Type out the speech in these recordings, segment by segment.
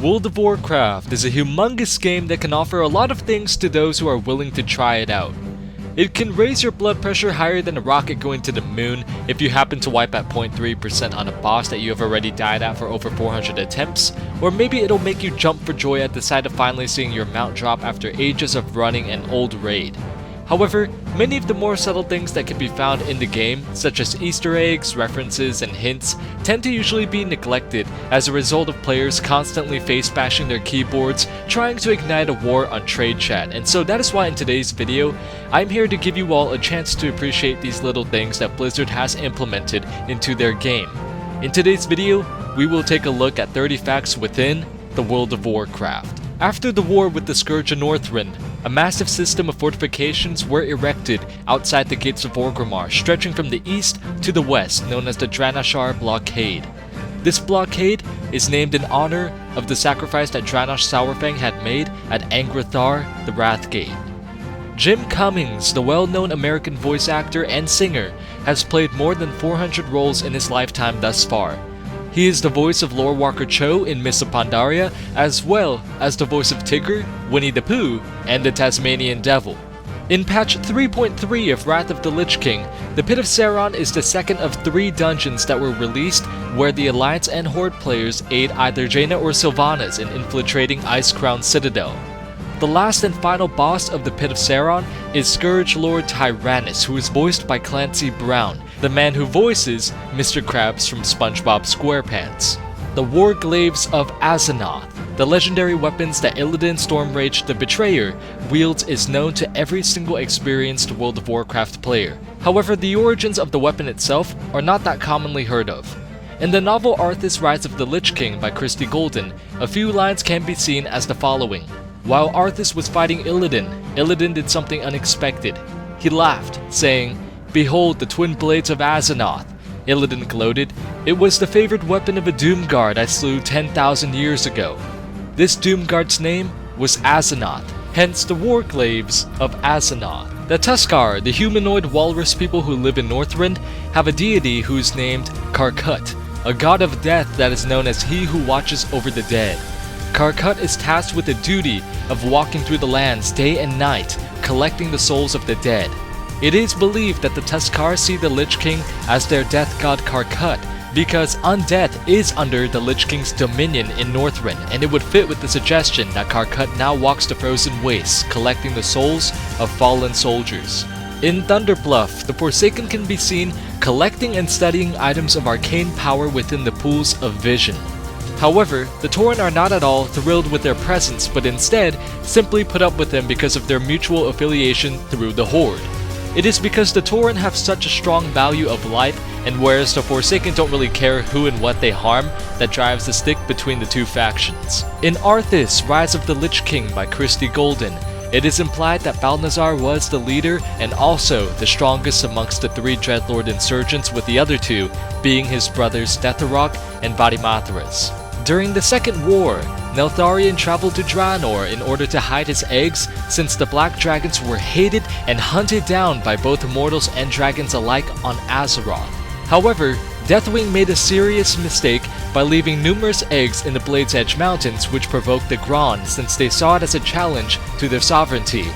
World of Warcraft is a humongous game that can offer a lot of things to those who are willing to try it out. It can raise your blood pressure higher than a rocket going to the moon if you happen to wipe at 0.3% on a boss that you have already died at for over 400 attempts, or maybe it'll make you jump for joy at the sight of finally seeing your mount drop after ages of running an old raid. However, many of the more subtle things that can be found in the game, such as Easter eggs, references, and hints, tend to usually be neglected as a result of players constantly face bashing their keyboards trying to ignite a war on trade chat, and so that is why in today's video, I'm here to give you all a chance to appreciate these little things that Blizzard has implemented into their game. In today's video, we will take a look at 30 facts within the World of Warcraft. After the war with the Scourge of Northrend, a massive system of fortifications were erected outside the gates of Orgrimmar, stretching from the east to the west, known as the Draenor Blockade. This blockade is named in honor of the sacrifice that Draenor Saurfang had made at Angrathar, the Wrathgate. Jim Cummings, the well-known American voice actor and singer, has played more than 400 roles in his lifetime thus far. He is the voice of Lore Walker Cho in Mists of Pandaria, as well as the voice of Tigger, Winnie the Pooh, and the Tasmanian Devil. In patch 3.3 of Wrath of the Lich King, the Pit of Saron is the second of 3 dungeons that were released where the Alliance and Horde players aid either Jaina or Sylvanas in infiltrating Icecrown Citadel. The last and final boss of the Pit of Saron is Scourge Lord Tyrannus, who is voiced by Clancy Brown, the man who voices Mr. Krabs from SpongeBob SquarePants. The Warglaives of Azzinoth, the legendary weapons that Illidan Stormrage the Betrayer wields, is known to every single experienced World of Warcraft player. However, the origins of the weapon itself are not that commonly heard of. In the novel Arthas Rise of the Lich King by Christie Golden, a few lines can be seen as the following. While Arthas was fighting Illidan did something unexpected. He laughed, saying, "Behold the twin blades of Azzinoth." Illidan gloated, "It was the favored weapon of a Doomguard I slew 10,000 years ago." This Doomguard's name was Azzinoth, hence the Warglaives of Azzinoth. The Tuskar, the humanoid walrus people who live in Northrend, have a deity who is named Karkut, a god of death that is known as He Who Watches Over the Dead. Karkut is tasked with the duty of walking through the lands day and night, collecting the souls of the dead. It is believed that the Tuskar see the Lich King as their death god Karkut, because undeath is under the Lich King's dominion in Northrend, and it would fit with the suggestion that Karkut now walks the frozen wastes, collecting the souls of fallen soldiers. In Thunderbluff, the Forsaken can be seen collecting and studying items of arcane power within the pools of vision. However, the Tauren are not at all thrilled with their presence, but instead simply put up with them because of their mutual affiliation through the Horde. It is because the Tauren have such a strong value of life, and whereas the Forsaken don't really care who and what they harm, that drives the stick between the two factions. In Arthas Rise of the Lich King by Christie Golden, it is implied that Balnazar was the leader and also the strongest amongst the 3 Dreadlord insurgents, with the other 2 being his brothers Deathrok and Vadimathras. During the Second War, Neltharion traveled to Draenor in order to hide his eggs, since the Black Dragons were hated and hunted down by both mortals and dragons alike on Azeroth. However, Deathwing made a serious mistake by leaving numerous eggs in the Blade's Edge Mountains, which provoked the Graan, since they saw it as a challenge to their sovereignty.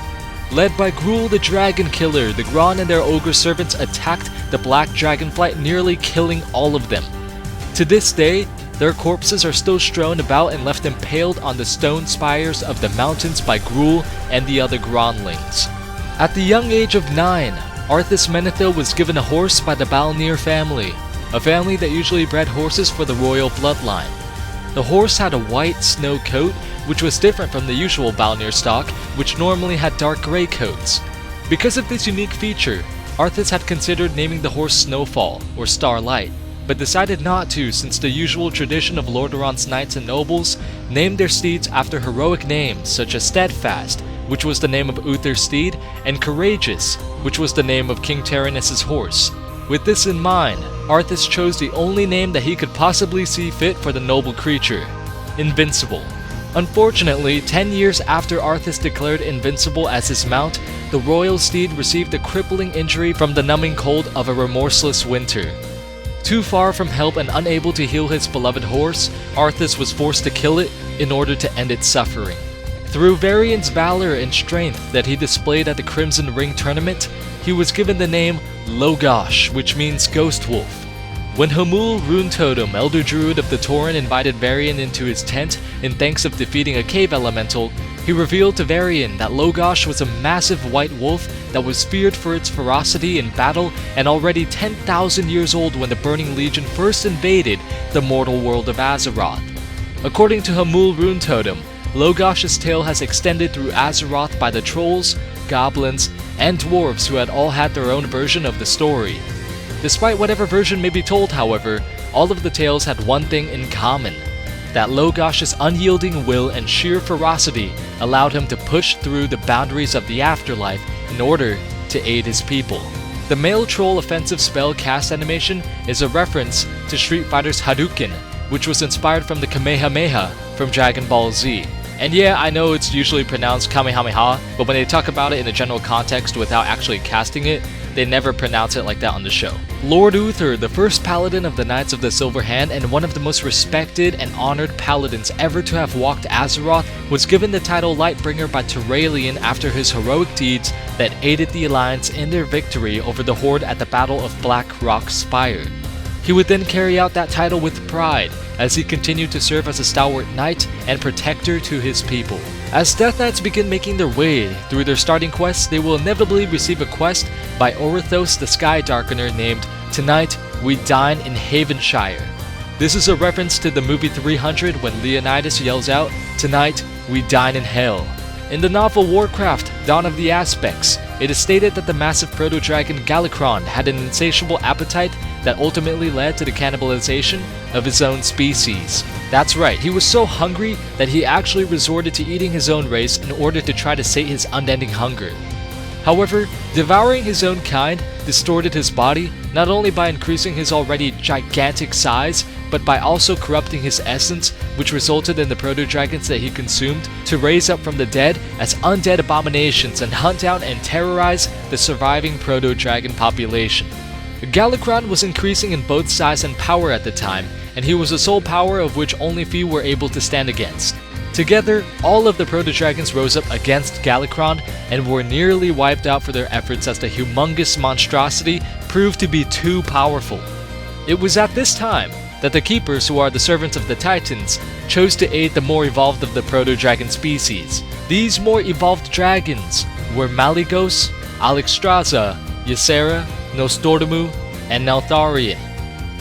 Led by Gruul the Dragon Killer, the Graan and their ogre servants attacked the Black Dragonflight, nearly killing all of them. To this day, their corpses are still strewn about and left impaled on the stone spires of the mountains by Gruul and the other Graanlings. At the young age of 9, Arthas Menethil was given a horse by the Balnir family, a family that usually bred horses for the royal bloodline. The horse had a white snow coat, which was different from the usual Balnir stock, which normally had dark grey coats. Because of this unique feature, Arthas had considered naming the horse Snowfall, or Starlight, but decided not to, since the usual tradition of Lordaeron's knights and nobles named their steeds after heroic names such as Steadfast, which was the name of Uther's steed, and Courageous, which was the name of King Taranis' horse. With this in mind, Arthas chose the only name that he could possibly see fit for the noble creature, Invincible. Unfortunately, 10 years after Arthas declared Invincible as his mount, the royal steed received a crippling injury from the numbing cold of a remorseless winter. Too far from help and unable to heal his beloved horse, Arthas was forced to kill it in order to end its suffering. Through Varian's valor and strength that he displayed at the Crimson Ring tournament, he was given the name Logosh, which means Ghost Wolf. When Hamul Rune Totem, Elder Druid of the Tauren, invited Varian into his tent in thanks of defeating a cave elemental, he revealed to Varian that Logosh was a massive white wolf that was feared for its ferocity in battle and already 10,000 years old when the Burning Legion first invaded the mortal world of Azeroth. According to Hamul Rune Totem, Logosh's tale has extended through Azeroth by the trolls, goblins, and dwarves who had all had their own version of the story. Despite whatever version may be told, however, all of the tales had one thing in common: that Logosh's unyielding will and sheer ferocity allowed him to push through the boundaries of the afterlife in order to aid his people. The male troll offensive spell cast animation is a reference to Street Fighter's Hadouken, which was inspired from the Kamehameha from Dragon Ball Z. And yeah, I know it's usually pronounced Kamehameha, but when they talk about it in a general context without actually casting it, they never pronounce it like that on the show. Lord Uther, the first paladin of the Knights of the Silver Hand and one of the most respected and honored paladins ever to have walked Azeroth, was given the title Lightbringer by Turalyon after his heroic deeds that aided the Alliance in their victory over the Horde at the Battle of Black Rock Spire. He would then carry out that title with pride, as he continued to serve as a stalwart knight and protector to his people. As Death Knights begin making their way through their starting quests, they will inevitably receive a quest by Orithos the Sky Darkener named Tonight We Dine in Havenshire. This is a reference to the movie 300 when Leonidas yells out, "Tonight we dine in hell." In the novel Warcraft, Dawn of the Aspects, it is stated that the massive proto-dragon Galakron had an insatiable appetite that ultimately led to the cannibalization of his own species. That's right, he was so hungry that he actually resorted to eating his own race in order to try to sate his unending hunger. However, devouring his own kind distorted his body not only by increasing his already gigantic size, but by also corrupting his essence, which resulted in the proto-dragons that he consumed to raise up from the dead as undead abominations and hunt down and terrorize the surviving proto-dragon population. Galakron was increasing in both size and power at the time, and he was a sole power of which only few were able to stand against. Together, all of the proto-dragons rose up against Galakron and were nearly wiped out for their efforts as the humongous monstrosity proved to be too powerful. It was at this time that the Keepers, who are the servants of the Titans, chose to aid the more evolved of the proto-dragon species. These more evolved dragons were Malygos, Alexstrasza, Ysera, Nostormu, and Neltharion.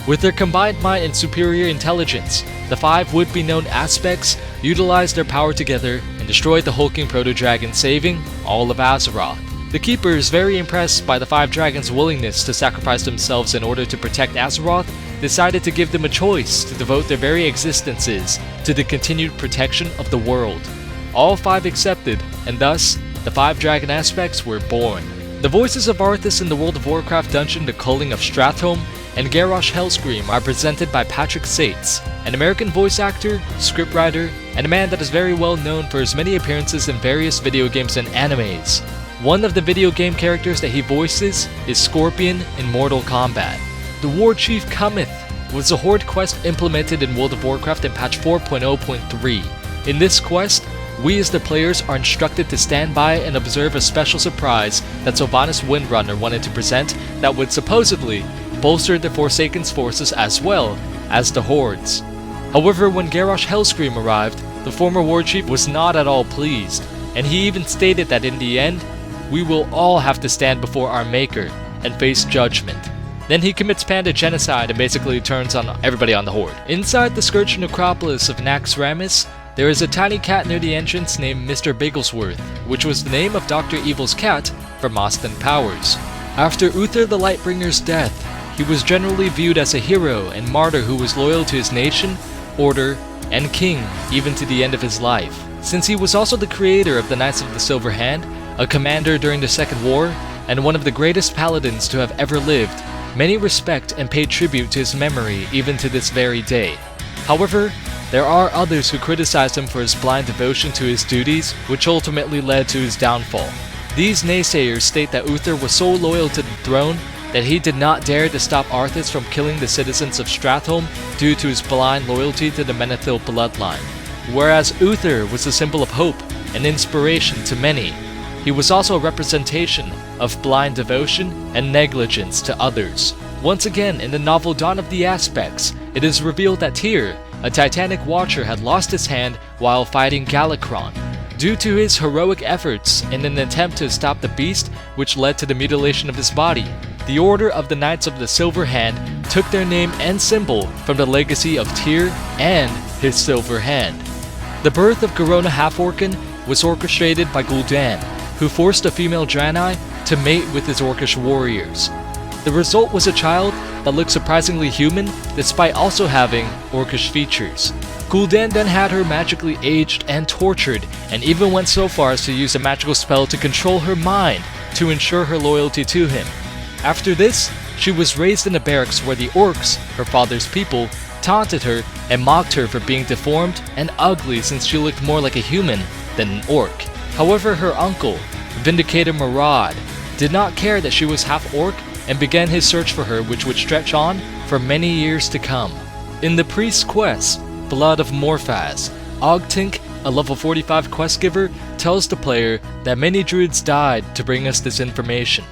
With their combined might and superior intelligence, the five would-be-known aspects utilized their power together and destroyed the hulking proto-dragon, saving all of Azeroth. The Keepers, very impressed by the five dragons' willingness to sacrifice themselves in order to protect Azeroth, decided to give them a choice to devote their very existences to the continued protection of the world. All five accepted, and thus, the five dragon aspects were born. The voices of Arthas in the World of Warcraft dungeon The Culling of Stratholme and Garrosh Hellscream are presented by Patrick Sates, an American voice actor, scriptwriter, and a man that is very well known for his many appearances in various video games and animes. One of the video game characters that he voices is Scorpion in Mortal Kombat. The War Chief Cometh was a Horde quest implemented in World of Warcraft in patch 4.0.3. In this quest, we as the players are instructed to stand by and observe a special surprise that Sylvanas Windrunner wanted to present that would supposedly bolster the Forsaken's forces as well as the Horde's. However, when Garrosh Hellscream arrived, the former war chief was not at all pleased, and he even stated that in the end, we will all have to stand before our maker and face judgment. Then he commits panda genocide and basically turns on everybody on the Horde. Inside the Scourge necropolis of Naxxramas, there is a tiny cat near the entrance named Mr. Bigglesworth, which was the name of Dr. Evil's cat from Austin Powers. After Uther the Lightbringer's death, he was generally viewed as a hero and martyr who was loyal to his nation, order, and king even to the end of his life. Since he was also the creator of the Knights of the Silver Hand, a commander during the Second War, and one of the greatest paladins to have ever lived, many respect and pay tribute to his memory even to this very day. However, there are others who criticize him for his blind devotion to his duties, which ultimately led to his downfall. These naysayers state that Uther was so loyal to the throne that he did not dare to stop Arthas from killing the citizens of Stratholme due to his blind loyalty to the Menethil bloodline. Whereas Uther was a symbol of hope and inspiration to many, he was also a representation of blind devotion and negligence to others. Once again, in the novel Dawn of the Aspects, it is revealed that Tyr, a Titanic Watcher, had lost his hand while fighting Galakrond. Due to his heroic efforts in an attempt to stop the beast, which led to the mutilation of his body, the Order of the Knights of the Silver Hand took their name and symbol from the legacy of Tyr and his Silver Hand. The birth of Garona Half-Orcan was orchestrated by Gul'dan, who forced a female Draenei to mate with his Orcish warriors. The result was a child that looked surprisingly human despite also having Orcish features. Gul'dan then had her magically aged and tortured, and even went so far as to use a magical spell to control her mind to ensure her loyalty to him. After this, she was raised in a barracks where the orcs, her father's people, taunted her and mocked her for being deformed and ugly since she looked more like a human than an orc. However, her uncle, Vindicator Marad, did not care that she was half orc and began his search for her, which would stretch on for many years to come. In the priest's quest, Blood of Morphaz, Ogtink, a level 45 quest giver, tells the player that many druids died to bring us this information,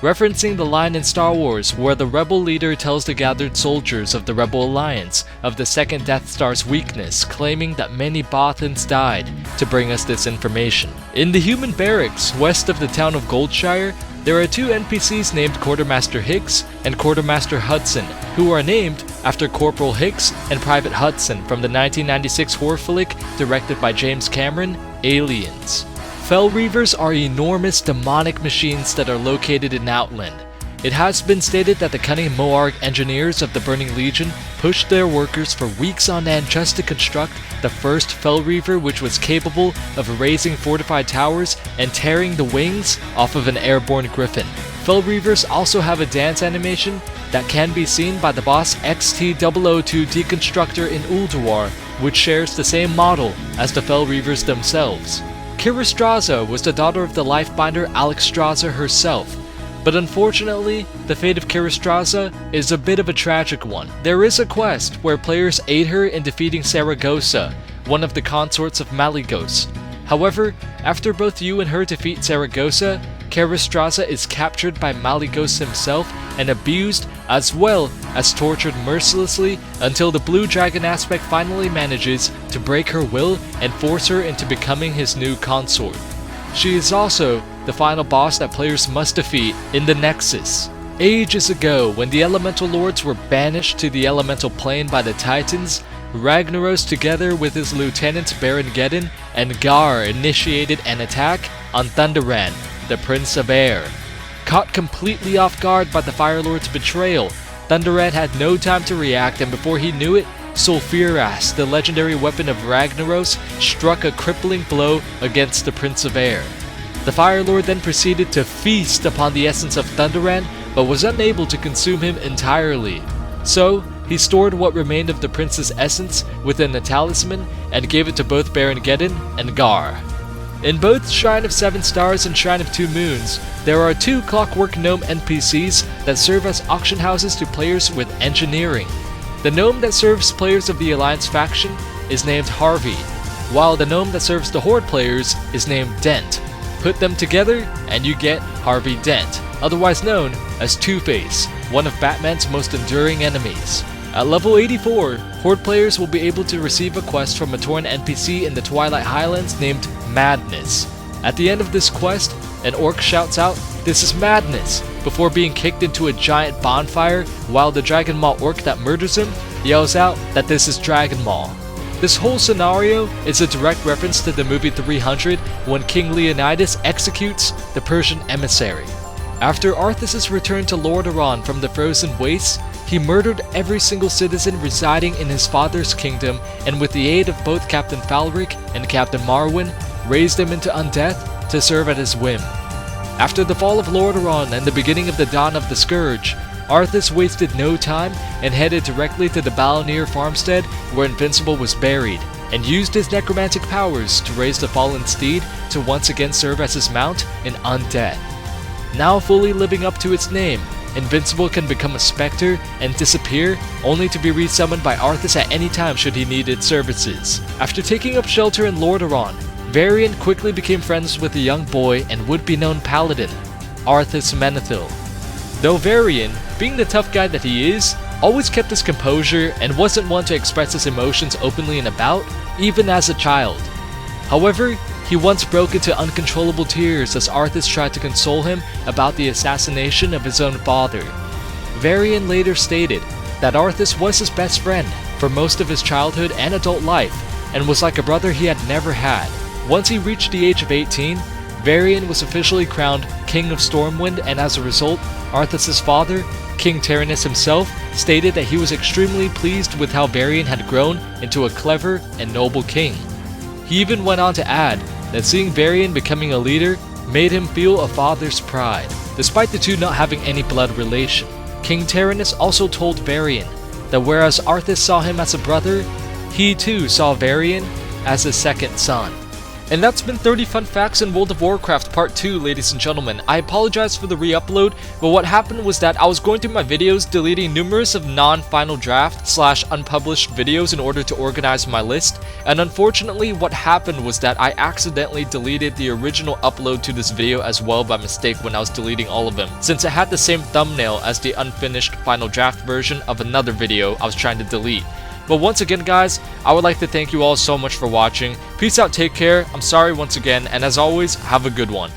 referencing the line in Star Wars where the rebel leader tells the gathered soldiers of the Rebel Alliance of the second Death Star's weakness, claiming that many Bothans died to bring us this information. In the human barracks west of the town of Goldshire, there are two NPCs named Quartermaster Hicks and Quartermaster Hudson, who are named after Corporal Hicks and Private Hudson from the 1996 horror flick directed by James Cameron, Aliens. Fel Reavers are enormous demonic machines that are located in Outland. It has been stated that the cunning Moarg engineers of the Burning Legion pushed their workers for weeks on end just to construct the first Fel Reaver, which was capable of raising fortified towers and tearing the wings off of an airborne griffin. Fel Reavers also have a dance animation that can be seen by the boss XT002 Deconstructor in Ulduar, which shares the same model as the Fel Reavers themselves. Kiristraza was the daughter of the Lifebinder Alexstrasza herself, but unfortunately, the fate of Kiristraza is a bit of a tragic one. There is a quest where players aid her in defeating Saragossa, one of the consorts of Malygos. However, after both you and her defeat Saragossa, Kiristraza is captured by Malygos himself and abused as well as tortured mercilessly until the Blue Dragon aspect finally manages to break her will and force her into becoming his new consort. She is also the final boss that players must defeat in the Nexus. Ages ago, when the Elemental Lords were banished to the Elemental Plane by the Titans, Ragnaros together with his lieutenant Baron Geddon and Gar initiated an attack on Thunderran, the Prince of Air. Caught completely off guard by the Fire Lord's betrayal, Thunderran had no time to react, and before he knew it, Sulfuras, the legendary weapon of Ragnaros, struck a crippling blow against the Prince of Air. The Fire Lord then proceeded to feast upon the essence of Thunderran, but was unable to consume him entirely. So, he stored what remained of the Prince's essence within a talisman and gave it to both Baron Geddon and Gar. In both Shrine of 7 Stars and Shrine of 2 Moons, there are 2 Clockwork Gnome NPCs that serve as auction houses to players with engineering. The gnome that serves players of the Alliance faction is named Harvey, while the gnome that serves the Horde players is named Dent. Put them together and you get Harvey Dent, otherwise known as Two-Face, one of Batman's most enduring enemies. At level 84, Horde players will be able to receive a quest from a Tauren NPC in the Twilight Highlands named Madness. At the end of this quest, an orc shouts out, "This is madness," before being kicked into a giant bonfire, while the Dragon Maw orc that murders him yells out that this is Dragon Maw. This whole scenario is a direct reference to the movie 300 when King Leonidas executes the Persian emissary. After Arthas' return to Lordaeron from the Frozen Wastes, he murdered every single citizen residing in his father's kingdom, and with the aid of both Captain Falric and Captain Marwyn, raised them into undeath to serve at his whim. After the fall of Lordaeron and the beginning of the dawn of the Scourge, Arthas wasted no time and headed directly to the Balonir farmstead where Invincible was buried, and used his necromantic powers to raise the fallen steed to once again serve as his mount in undeath. Now fully living up to its name, Invincible can become a specter and disappear, only to be resummoned by Arthas at any time should he need its services. After taking up shelter in Lordaeron, Varian quickly became friends with a young boy and would-be-known paladin, Arthas Menethil. Though Varian, being the tough guy that he is, always kept his composure and wasn't one to express his emotions openly and about, even as a child. However, he once broke into uncontrollable tears as Arthas tried to console him about the assassination of his own father. Varian later stated that Arthas was his best friend for most of his childhood and adult life, and was like a brother he had never had. Once he reached the age of 18, Varian was officially crowned King of Stormwind, and as a result, Arthas' father, King Tyrannus himself, stated that he was extremely pleased with how Varian had grown into a clever and noble king. He even went on to add that seeing Varian becoming a leader made him feel a father's pride. Despite the two not having any blood relation, King Tyrannus also told Varian that whereas Arthas saw him as a brother, he too saw Varian as a second son. And that's been 30 fun facts in World of Warcraft Part 2, ladies and gentlemen. I apologize for the re-upload, but what happened was that I was going through my videos deleting numerous of non-final draft / unpublished videos in order to organize my list, and unfortunately what happened was that I accidentally deleted the original upload to this video as well by mistake when I was deleting all of them, since it had the same thumbnail as the unfinished final draft version of another video I was trying to delete. But once again guys, I would like to thank you all so much for watching. Peace out, take care, I'm sorry once again, and as always, have a good one.